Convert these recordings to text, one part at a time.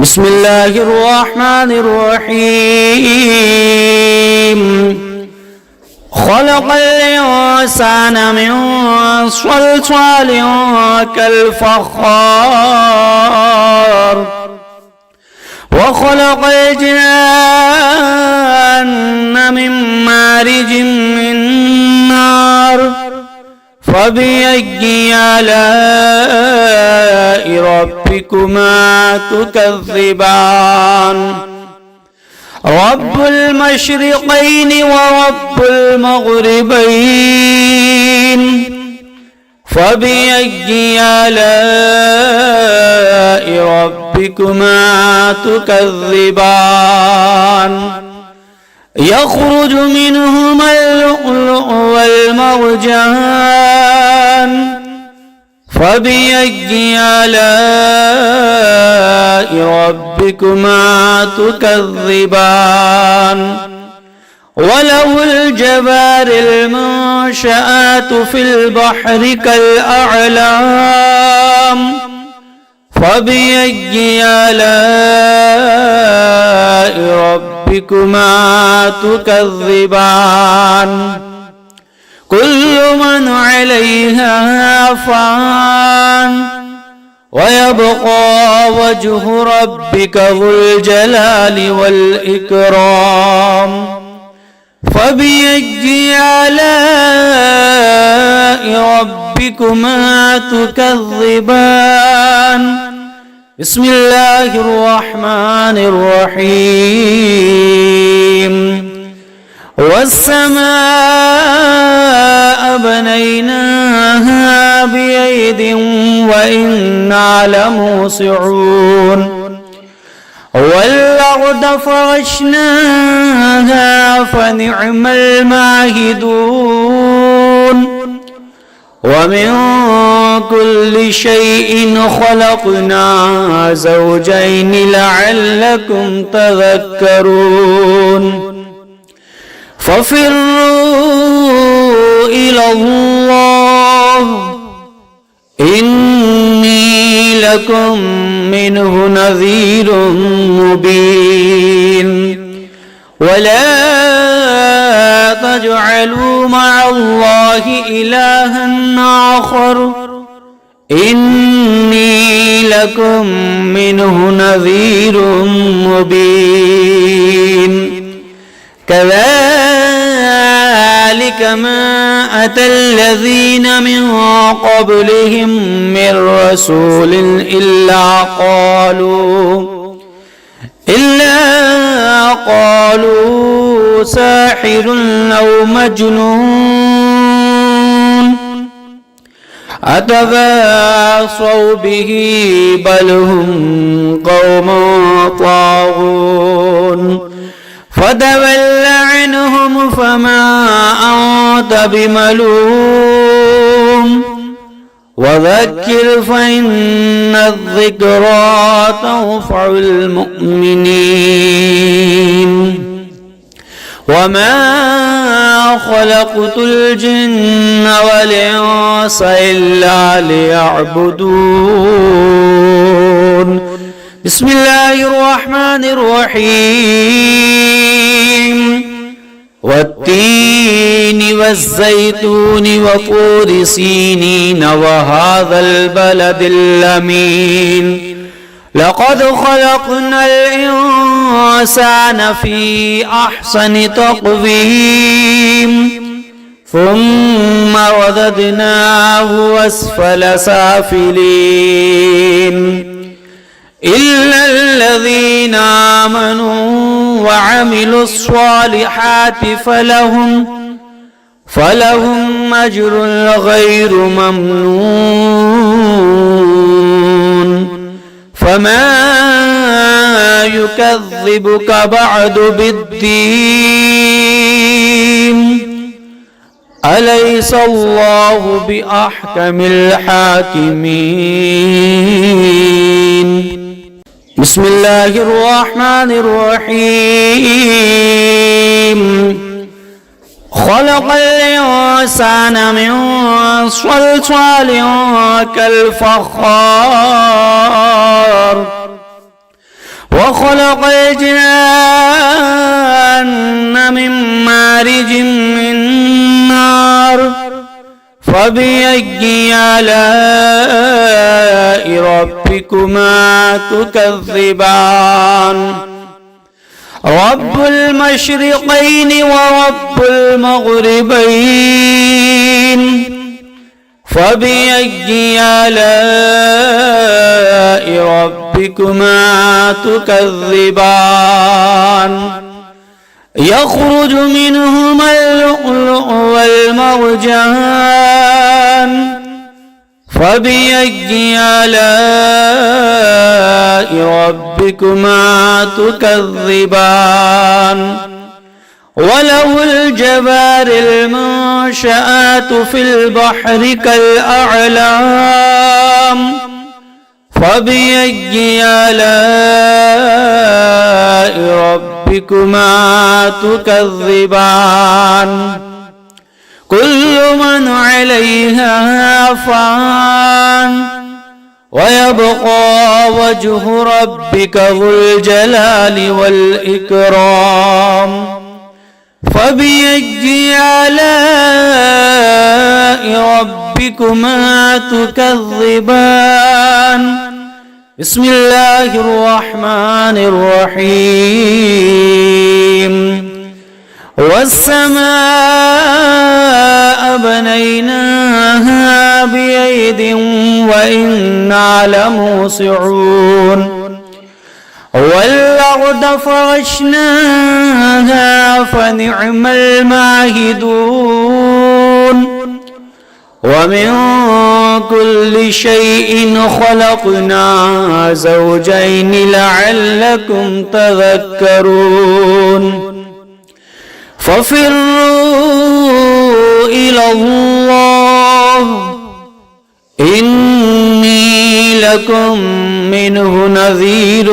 بسم الله الرحمن الرحيم خلق الإنسان من صلصال كالفخار وخلق الجن من مارج من نار فبأي آلاء ربكما تكذبان رب المشرقين ورب المغربين فبأي آلاء ربكما تكذبان يخرج منهما اللؤلؤ والمرجان فبأي آلاء ربكما تكذبان وله الجوار المنشآت في البحر كالأعلام فبأي آلاء ربكما تكذبان كل من عليها فان ويبقى وجه ربك ذو الجلال والإكرام فبأي آلاء ربكما تكذبان بسم الله الرحمن الرحيم والسماء بنيناها بأيد وإنا لموسعون والأرض فرشناها فنعم الماهدون ومن كل شيء خلقنا زوجين لعلكم تذكرون ففروا إلى الله إني لكم منه نذير مبين ولا تجعلوا مع الله إلها آخر إني لكم منه نذير مبين كذلك ما أتى الذين من قبلهم من رسول إلا قالوا ساحر أو مجنون أتواصوا به بل هم قوم طاغون فتول عنهم فما أنت بملوم وذكر فإن الذكرى تنفع المؤمنين وما خلقت الجن والإنس إلا ليعبدون بسم الله الرحمن الرحيم والتين والزيتون وطور سينين وهذا البلد الأمين لقد خلقنا الإنسان في أحسن تقويم ثم رددناه أسفل سافلين إلا الذين آمنوا وعملوا الصالحات فلهم أجر غير ممنون فما يكذبك بعد بالدين أليس الله بأحكم الحاكمين بسم الله الرحمن الرحيم خلق الإنسان من صلصال كالفخار وخلق الجان من مارج من نار فبأي آلاء ربكما تكذبان رب المشرقين ورب المغربين فبأي آلاء ربكما تكذبان يخرج منهما اللؤلؤ والمرجان فبأي آلاء ربكما تكذبان وله الجوار المنشآت في البحر كالأعلام فبأي آلاء ربكما تكذبان كل من عليها فان ويبقى وجه ربك ذو الجلال والإكرام فبأي آلاء ربكما تكذبان بسم الله الرحمن الرحيم والسماء بنيناها بأيد وإنا لموسعون والأرض فرشناها فنعم الماهدون ومن كل شيء خلقنا زوجين لعلكم تذكرون ففروا إلى الله إني لكم منه نذير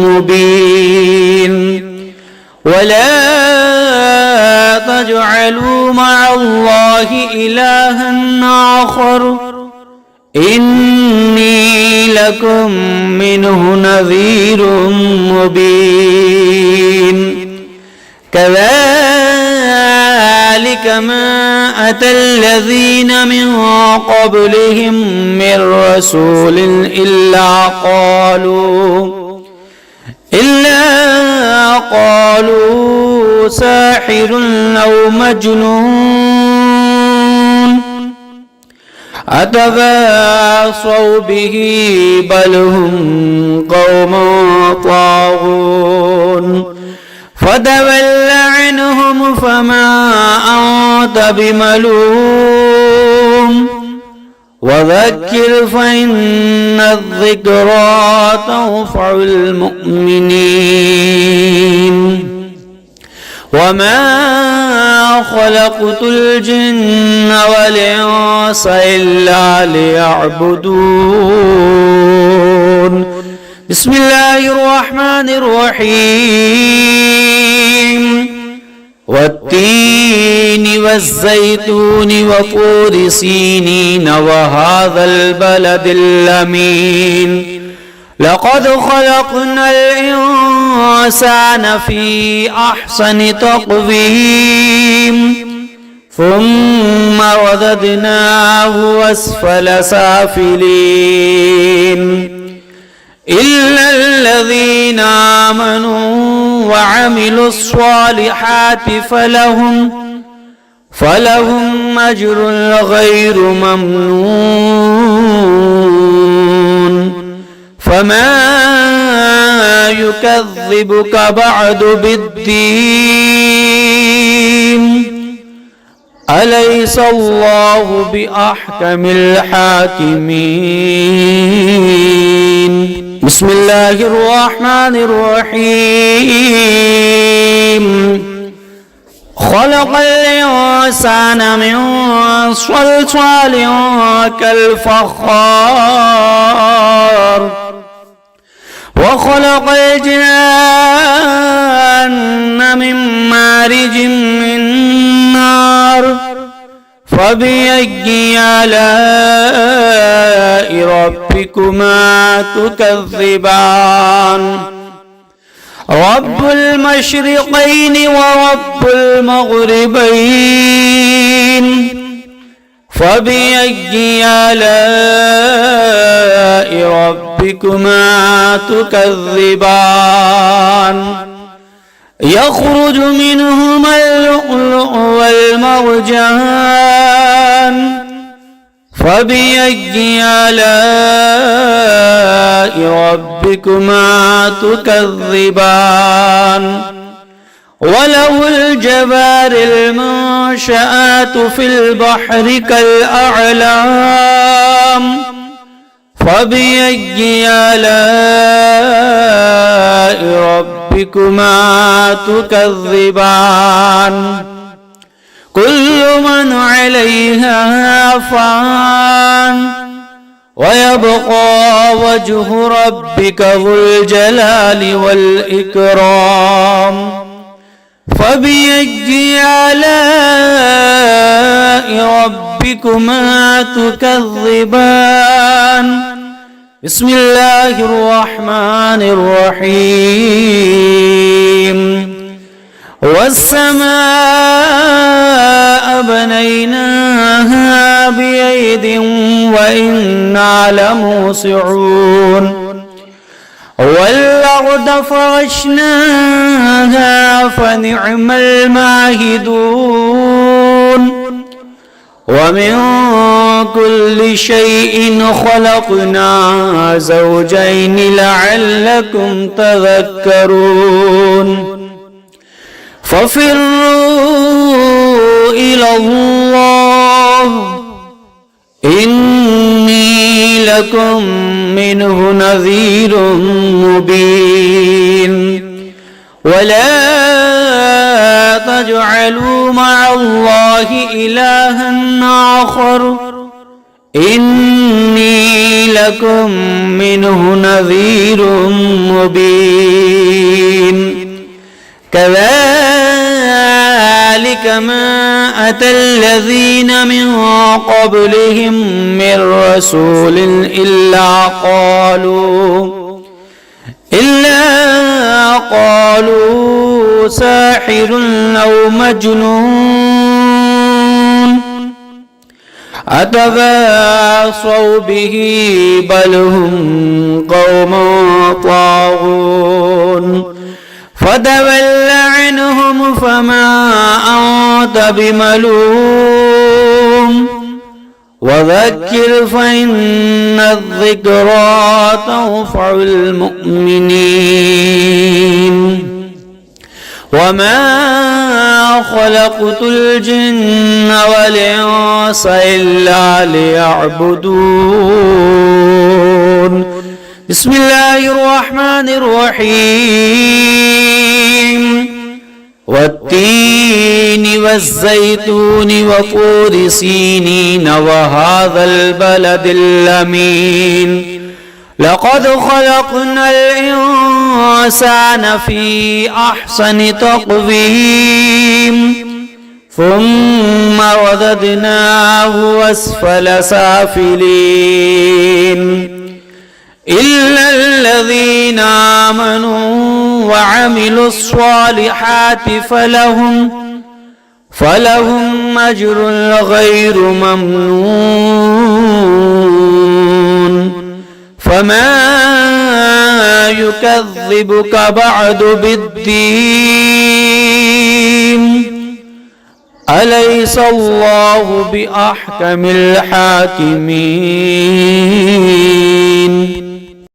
مبين ولا تجعلوا مع الله إلها آخر إني لكم منه نذير مبين كذلك ما أتى الذين من قبلهم من رسول إلا قالوا ساحر أو مجنون أتواصوا به بل هم قوم طاغون فتول عنهم فما أنت بملوم وذكر فإن الذكرى تنفع المؤمنين وما خلقت الجن والإنس إلا ليعبدون بسم الله الرحمن الرحيم والتين والزيتون وطور سينين وهذا البلد الأمين لقد خلقنا الإنسان في أحسن تقويم ثم رددناه أسفل سافلين إلا الذين آمنوا وعملوا الصالحات فلهم أجر غير ممنون فما يكذبك بعد بالدين أليس الله بأحكم الحاكمين بسم الله الرحمن الرحيم خلق الإنسان من صلصال كالفخار وخلق الجان من مارج من نار فبأي آلاء ربكما تكذبان رب المشرقين ورب المغربين فبأي آلاء ربكما تكذبان يخرج منهما اللؤلؤ والمرجان فبأي آلاء ربكما تكذبان وله الجوار المنشآت في البحر كالأعلام فبأي آلاء ربكما تكذبان كل من عليها فان ويبقى وجه ربك ذو الجلال والإكرام فبأي آلاء ربكما تكذبان بسم الله الرحمن الرحيم والسماء بنيناها بأيد وإنا لموسعون والأرض فرشناها فنعم الماهدون ومن كل شيء خلقنا زوجين لعلكم تذكرون ففروا إلى الله إني لكم منه نذير مبين ولا تجعلوا مع الله إلها آخر إني لكم منه نذير مبين كذلك ما أتى الذين من قبلهم من رسول إلا قالوا ساحر أو مجنون أتواصوا به بل هم قوم طاغون فتول عنهم فما أنت بملوم وذكر فإن الذكرى تنفع المؤمنين وما خلقت الجن والإنس إلا ليعبدون بسم الله الرحمن الرحيم والتين والزيتون وطور سينين وهذا البلد الأمين لقد خلقنا الإنسان في أحسن تقويم ثم رددناه أسفل سافلين إلا الذين آمنوا وعملوا الصالحات فلهم أجر غير ممنون فما يكذبك بعد بالدين أليس الله بأحكم الحاكمين